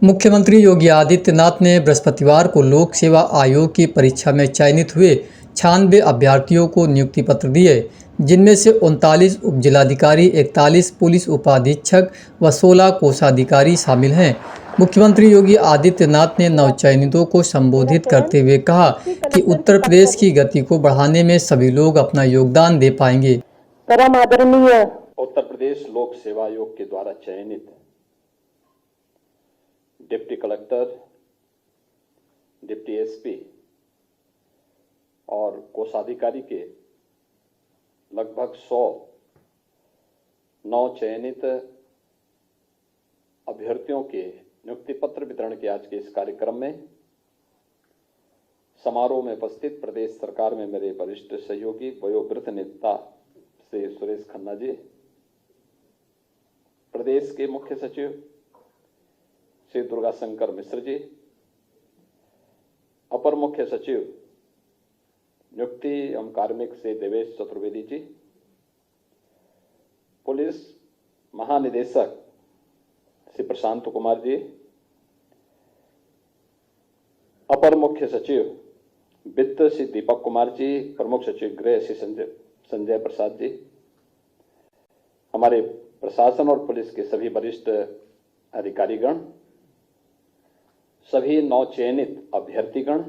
मुख्यमंत्री योगी आदित्यनाथ ने बृहस्पतिवार को लोक सेवा आयोग की परीक्षा में चयनित हुए 96 अभ्यर्थियों को नियुक्ति पत्र दिए, जिनमें से 39 उपजिलाधिकारी, 41 पुलिस उपाधीक्षक व 16 कोषाधिकारी शामिल हैं। मुख्यमंत्री योगी आदित्यनाथ ने नवचयनितों को संबोधित करते हुए कहा कि उत्तर प्रदेश की गति को बढ़ाने में सभी लोग अपना योगदान दे पाएंगे। परम आदरणीय उत्तर प्रदेश लोक सेवा आयोग के द्वारा चयनित डिप्टी कलेक्टर, डिप्टी एसपी और कोषाधिकारी के लगभग 100 नवचयनित अभ्यर्थियों के नियुक्ति पत्र वितरण के आज के इस कार्यक्रम में समारोह में उपस्थित प्रदेश सरकार में मेरे वरिष्ठ सहयोगी वयोवृद्ध नेता श्री सुरेश खन्ना जी, प्रदेश के मुख्य सचिव श्री दुर्गा शंकर मिश्र जी, अपर मुख्य सचिव नियुक्ति एवं कार्मिक श्री देवेश चतुर्वेदी जी, पुलिस महानिदेशक श्री प्रशांत कुमार जी, अपर मुख्य सचिव वित्त श्री दीपक कुमार जी, प्रमुख सचिव गृह श्री संजय प्रसाद जी, हमारे प्रशासन और पुलिस के सभी वरिष्ठ अधिकारीगण, सभी नवचयनित अभ्यर्थीगण,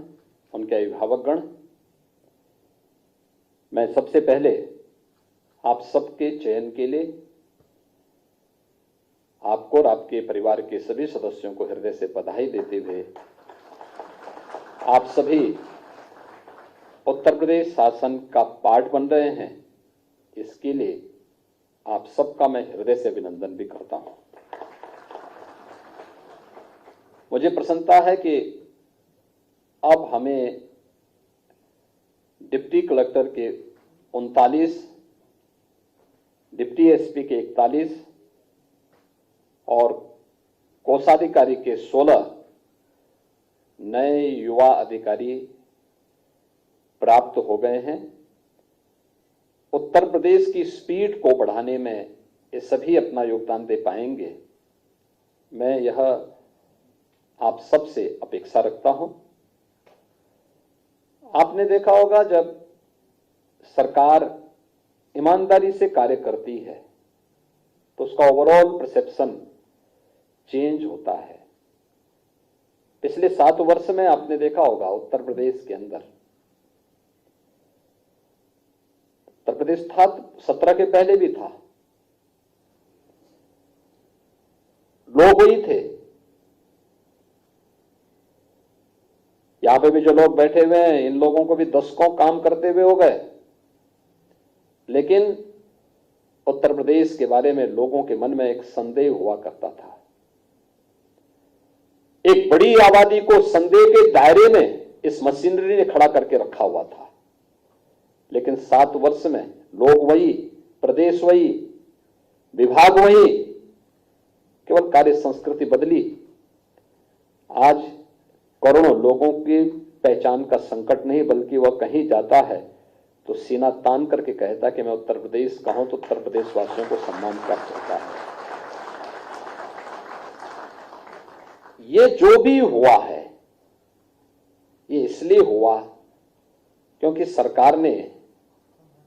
उनके अभिभावकगण, मैं सबसे पहले आप सबके चयन के लिए आपको और आपके परिवार के सभी सदस्यों को हृदय से बधाई देते हुए आप सभी उत्तर प्रदेश शासन का पार्ट बन रहे हैं, इसके लिए आप सबका मैं हृदय से अभिनंदन भी करता हूं। मुझे प्रसन्नता है कि अब हमें डिप्टी कलेक्टर के 39, डिप्टी एसपी के 41 और कोषाधिकारी के 16 नए युवा अधिकारी प्राप्त हो गए हैं। उत्तर प्रदेश की स्पीड को बढ़ाने में ये सभी अपना योगदान दे पाएंगे। मैं यह आप सबसे अपेक्षा रखता हूं। आपने देखा होगा, जब सरकार ईमानदारी से कार्य करती है तो उसका ओवरऑल परसेप्शन चेंज होता है। पिछले 7 वर्ष में आपने देखा होगा उत्तर प्रदेश के अंदर, उत्तर प्रदेश था 17 के पहले भी था, लोग वही थे। यहां पे भी जो लोग बैठे हुए हैं, इन लोगों को भी दशकों काम करते हुए हो गए, लेकिन उत्तर प्रदेश के बारे में लोगों के मन में एक संदेह हुआ करता था। एक बड़ी आबादी को संदेह के दायरे में इस मशीनरी ने खड़ा करके रखा हुआ था, लेकिन 7 वर्ष में लोग वही, प्रदेश वही, विभाग वही, केवल कार्य संस्कृति बदली। आज करोड़ों लोगों की पहचान का संकट नहीं, बल्कि वह कहीं जाता है तो सीना तान करके कहता कि मैं उत्तर प्रदेश का हूं, तो उत्तर प्रदेश वासियों को सम्मान प्राप्त होता है। ये जो भी हुआ है, ये इसलिए हुआ क्योंकि सरकार ने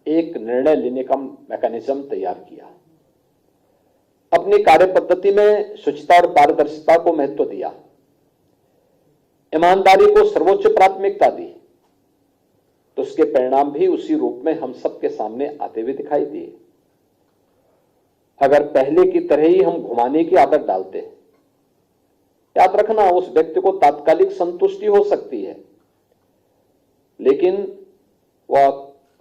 एक निर्णय लेने का मैकेनिज्म तैयार किया, अपनी कार्य पद्धति में शुचिता और पारदर्शिता को महत्व दिया, ईमानदारी को सर्वोच्च प्राथमिकता दी, तो उसके परिणाम भी उसी रूप में हम सबके सामने आते हुए दिखाई दिए। अगर पहले की तरह ही हम घुमाने की आदत डालते, याद रखना उस व्यक्ति को तात्कालिक संतुष्टि हो सकती है, लेकिन वह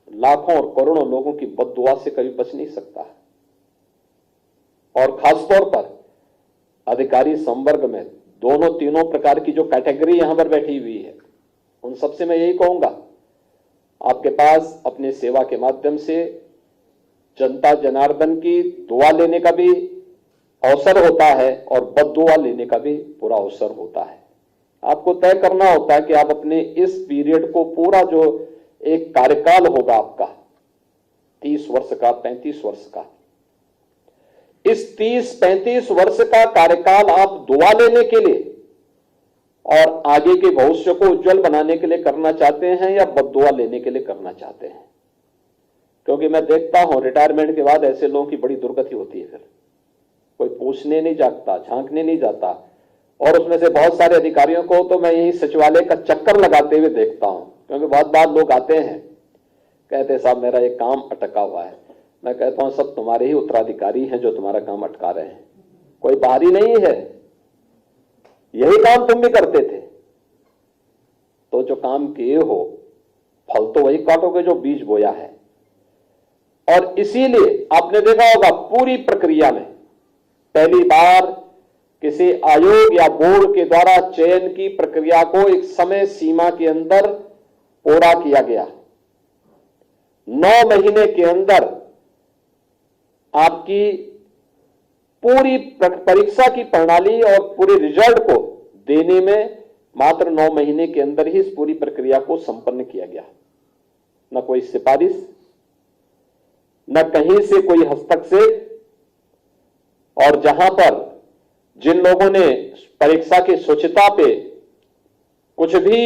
लाखों और करोड़ों लोगों की बद्दुआ से कभी बच नहीं सकता। और खासतौर पर अधिकारी संवर्ग में दोनों तीनों प्रकार की जो कैटेगरी यहां पर बैठी हुई है, उन सबसे मैं यही कहूंगा, आपके पास अपने सेवा के माध्यम से जनता जनार्दन की दुआ लेने का भी अवसर होता है और बद्दुआ लेने का भी पूरा अवसर होता है। आपको तय करना होता है कि आप अपने इस पीरियड को, पूरा जो एक कार्यकाल होगा आपका 30 वर्ष का, 35 वर्ष का, इस 30-35 वर्ष का कार्यकाल आप दुआ लेने के लिए और आगे के भविष्य को उज्जवल बनाने के लिए करना चाहते हैं या बद्दुआ लेने के लिए करना चाहते हैं। क्योंकि मैं देखता हूं रिटायरमेंट के बाद ऐसे लोगों की बड़ी दुर्गति होती है, फिर कोई पूछने नहीं जाता, झांकने नहीं जाता। और उसमें से बहुत सारे अधिकारियों को तो मैं यही सचिवालय का चक्कर लगाते हुए देखता हूं, क्योंकि बहुत बार लोग आते हैं, कहते साहब मेरा एक काम अटका हुआ है। मैं कहता हूं सब तुम्हारे ही उत्तराधिकारी हैं जो तुम्हारा काम अटका रहे हैं, कोई बाहरी नहीं है, यही काम तुम भी करते थे। तो जो काम किए हो फल तो वही काटोगे जो बीज बोया है। और इसीलिए आपने देखा होगा पूरी प्रक्रिया में पहली बार किसी आयोग या बोर्ड के द्वारा चयन की प्रक्रिया को एक समय सीमा के अंदर पूरा किया गया। 9 महीने के अंदर आपकी पूरी परीक्षा की प्रणाली और पूरे रिजल्ट को देने में मात्र 9 महीने के अंदर ही इस पूरी प्रक्रिया को संपन्न किया गया। न कोई सिफारिश, न कहीं से कोई हस्तक्षेप। और जहां पर जिन लोगों ने परीक्षा की शुचिता पे कुछ भी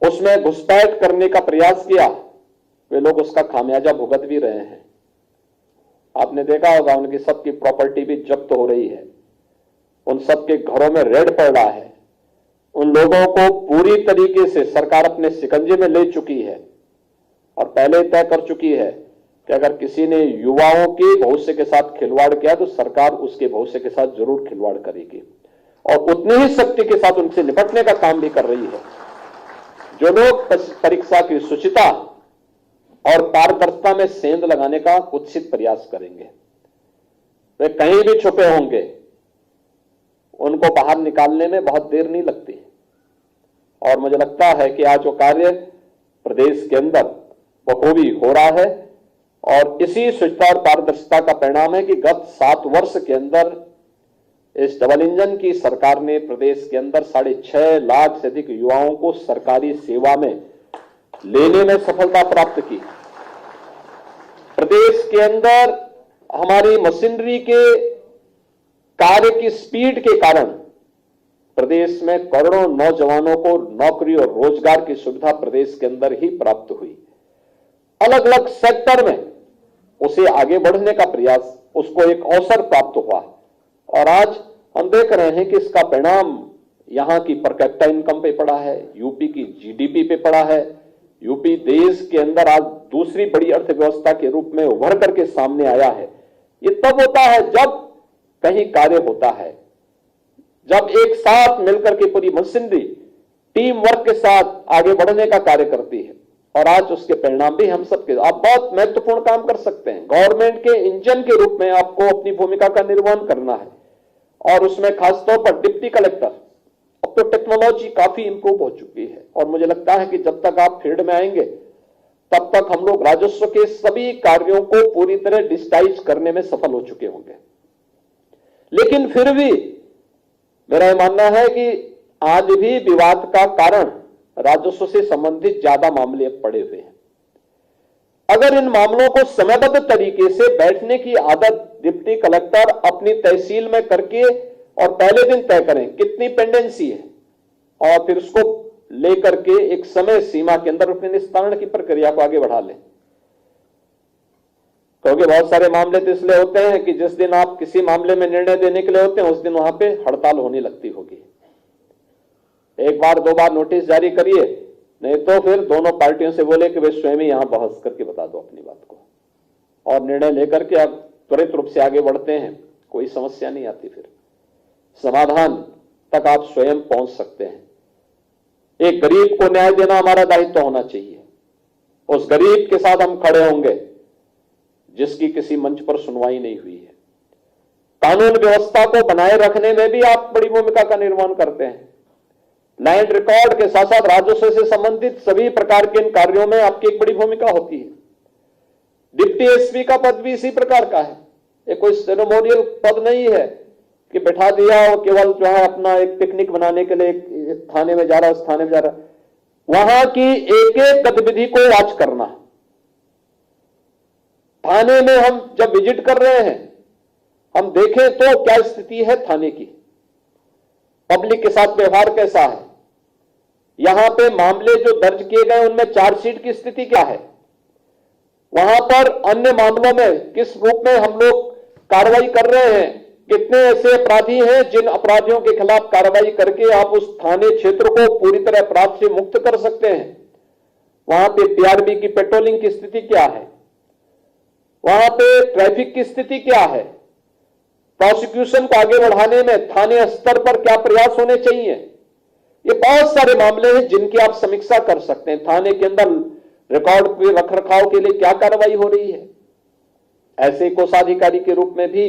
उसमें घुसपैठ करने का प्रयास किया, वे लोग उसका खामियाजा भुगत भी रहे हैं। आपने देखा होगा उनकी सबकी प्रॉपर्टी भी जब्त हो रही है, उन सबके घरों में रेड पड़ रहा है। उन लोगों को पूरी तरीके से सरकार अपने शिकंजे में ले चुकी है और पहले तय कर चुकी है कि अगर किसी ने युवाओं के भविष्य के साथ खिलवाड़ किया तो सरकार उसके भविष्य के साथ जरूर खिलवाड़ करेगी और उतनी ही शक्ति के साथ उनसे निपटने का काम भी कर रही है। जो लोग परीक्षा की शुचिता और पारदर्शिता में सेंध लगाने का कुत्सित प्रयास करेंगे, वे कहीं भी छुपे होंगे, उनको बाहर निकालने में बहुत देर नहीं लगती। और मुझे लगता है कि आज जो कार्य प्रदेश के अंदर बखूबी हो रहा है और इसी शुचिता और पारदर्शिता का परिणाम है कि गत 7 वर्ष के अंदर इस डबल इंजन की सरकार ने प्रदेश के अंदर 6.5 लाख से अधिक युवाओं को सरकारी सेवा में लेने में सफलता प्राप्त की। प्रदेश के अंदर हमारी मशीनरी के कार्य की स्पीड के कारण प्रदेश में करोड़ों नौजवानों को नौकरी और रोजगार की सुविधा प्रदेश के अंदर ही प्राप्त हुई। अलग अलग सेक्टर में उसे आगे बढ़ने का प्रयास, उसको एक अवसर प्राप्त हुआ और आज हम देख रहे हैं कि इसका परिणाम यहां की पर कैपिटा इनकम पे पड़ा है, यूपी की जीडीपी पे पड़ा है। यूपी देश के अंदर आज दूसरी बड़ी अर्थव्यवस्था के रूप में उभर करके सामने आया है। ये तब होता है जब कहीं कार्य होता है, जब एक साथ मिलकर के पूरी मशीनरी टीम वर्क के साथ आगे बढ़ने का कार्य करती है। और आज उसके परिणाम भी हम सबके, आप बहुत महत्वपूर्ण काम कर सकते हैं। गवर्नमेंट के इंजन के रूप में आपको अपनी भूमिका का निर्वहन करना है और उसमें खासतौर पर डिप्टी कलेक्टर, अब तो टेक्नोलॉजी काफी इंप्रूव हो चुकी है और मुझे लगता है कि जब तक आप फील्ड में आएंगे तब तक हम लोग राजस्व के सभी कार्यों को पूरी तरह डिजिटाइज करने में सफल हो चुके होंगे। लेकिन फिर भी मेरा यह मानना है कि आज भी विवाद का कारण राजस्व से संबंधित ज्यादा मामले पड़े हुए हैं। अगर इन मामलों को समयबद्ध तरीके से बैठने की आदत डिप्टी कलेक्टर अपनी तहसील में करके और पहले दिन तय करें कितनी पेंडेंसी है और फिर उसको लेकर के एक समय सीमा के अंदर अपने निस्तारण की प्रक्रिया को आगे बढ़ा लें। क्योंकि बहुत सारे मामले तो इसलिए होते हैं कि जिस दिन आप किसी मामले में निर्णय देने के लिए होते हैं उस दिन वहां पे हड़ताल होने लगती होगी। एक बार 2 बार नोटिस जारी करिए, नहीं तो फिर दोनों पार्टियों से बोले कि वे स्वयं ही यहां बहस करके बता दो अपनी बात को और निर्णय लेकर के आप त्वरित रूप से आगे बढ़ते हैं, कोई समस्या नहीं आती। फिर समाधान तक आप स्वयं पहुंच सकते हैं। एक गरीब को न्याय देना हमारा दायित्व होना चाहिए। उस गरीब के साथ हम खड़े होंगे जिसकी किसी मंच पर सुनवाई नहीं हुई है। कानून व्यवस्था को बनाए रखने में भी आप बड़ी भूमिका का निर्वहन करते हैं। लैंड रिकॉर्ड के साथ साथ राजस्व से संबंधित सभी प्रकार के इन कार्यों में आपकी एक बड़ी भूमिका होती है। डिप्टी एसपी का पद भी इसी प्रकार का है। ये कोई सेरेमोनियल पद नहीं है कि बैठा दिया और केवल जो है अपना एक पिकनिक बनाने के लिए एक थाने में जा रहा है, उस थाने में जा रहा है। वहां की एक एक गतिविधि को वॉच करना। थाने में हम जब विजिट कर रहे हैं, हम देखें तो क्या स्थिति है थाने की, पब्लिक के साथ व्यवहार कैसा है, यहां पे मामले जो दर्ज किए गए उनमें चार्जशीट की स्थिति क्या है, वहां पर अन्य मामलों में किस रूप में हम लोग कार्रवाई कर रहे हैं, कितने ऐसे अपराधी हैं जिन अपराधियों के खिलाफ कार्रवाई करके आप उस थाने क्षेत्र को पूरी तरह अपराध से मुक्त कर सकते हैं, वहां पे पीआरबी की पेट्रोलिंग की स्थिति क्या है, वहां पे ट्रैफिक की स्थिति क्या है, प्रोसिक्यूशन को आगे बढ़ाने में थाने स्तर पर क्या प्रयास होने चाहिए। ये बहुत सारे मामले हैं जिनकी आप समीक्षा कर सकते हैं। थाने के अंदर रिकॉर्ड के रखरखाव के लिए क्या कार्रवाई हो रही है। ऐसे कोषाधिकारी के रूप में भी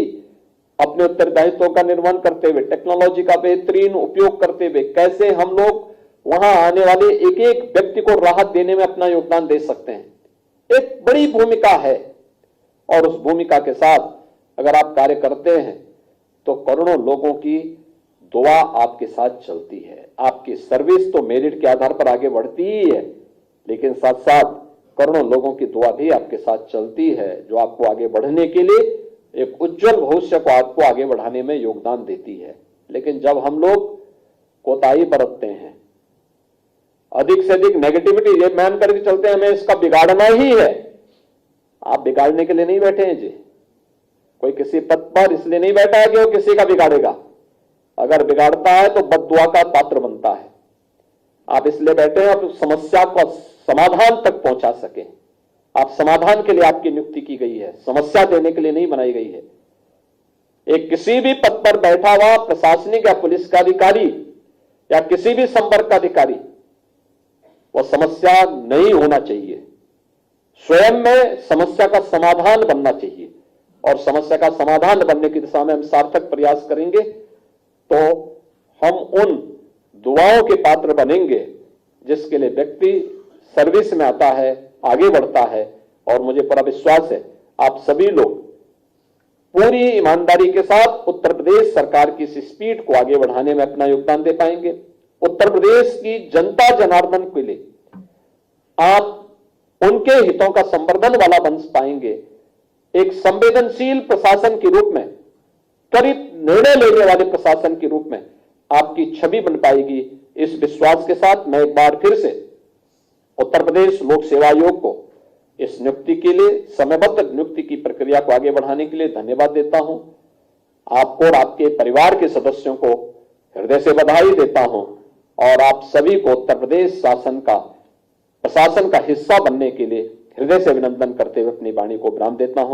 अपने उत्तरदायित्वों का निर्वहन करते हुए, टेक्नोलॉजी का बेहतरीन उपयोग करते हुए कैसे हम लोग वहां आने वाले एक एक व्यक्ति को राहत देने में अपना योगदान दे सकते हैं, एक बड़ी भूमिका है। और उस भूमिका के साथ अगर आप कार्य करते हैं तो करोड़ों लोगों की दुआ आपके साथ चलती है। आपकी सर्विस तो मेरिट के आधार पर आगे बढ़ती ही है, लेकिन साथ साथ करोड़ों लोगों की दुआ भी आपके साथ चलती है, जो आपको आगे बढ़ने के लिए एक उज्जवल भविष्य को आपको आगे बढ़ाने में योगदान देती है। लेकिन जब हम लोग कोताही बरतते हैं, अधिक से अधिक नेगेटिविटी ये मान करके चलते हैं हमें इसका बिगाड़ना ही है, आप बिगाड़ने के लिए नहीं बैठे हैं जी। कोई किसी पद पर इसलिए नहीं बैठा है कि वो किसी का बिगाड़ेगा, अगर बिगाड़ता है तो बद्दुआ का पात्र बनता है। आप इसलिए बैठे हैं आप समस्या को समाधान तक पहुंचा सके। आप समाधान के लिए आपकी नियुक्ति की गई है, समस्या देने के लिए नहीं बनाई गई है। एक किसी भी पद पर बैठा हुआ प्रशासनिक या पुलिस का अधिकारी या किसी भी संपर्क का अधिकारी वो समस्या नहीं होना चाहिए, स्वयं में समस्या का समाधान बनना चाहिए। और समस्या का समाधान बनने की दिशा में हम सार्थक प्रयास करेंगे तो हम उन दुआओं के पात्र बनेंगे जिसके लिए व्यक्ति सर्विस में आता है, आगे बढ़ता है। और मुझे पूरा विश्वास है आप सभी लोग पूरी ईमानदारी के साथ उत्तर प्रदेश सरकार की इस स्पीड को आगे बढ़ाने में अपना योगदान दे पाएंगे। उत्तर प्रदेश की जनता जनार्दन के लिए आप उनके हितों का संवर्धन वाला बन पाएंगे। एक संवेदनशील प्रशासन के रूप में, त्वरित निर्णय लेने वाले प्रशासन के रूप में आपकी छवि बन पाएगी। इस विश्वास के साथ मैं एक बार फिर से उत्तर प्रदेश लोक सेवा आयोग को इस नियुक्ति के लिए, समयबद्ध नियुक्ति की प्रक्रिया को आगे बढ़ाने के लिए धन्यवाद देता हूं। आपको और आपके परिवार के सदस्यों को हृदय से बधाई देता हूं और आप सभी को उत्तर प्रदेश प्रशासन का हिस्सा बनने के लिए हृदय से अभिनंदन करते हुए अपनी वाणी को विराम देता हूं।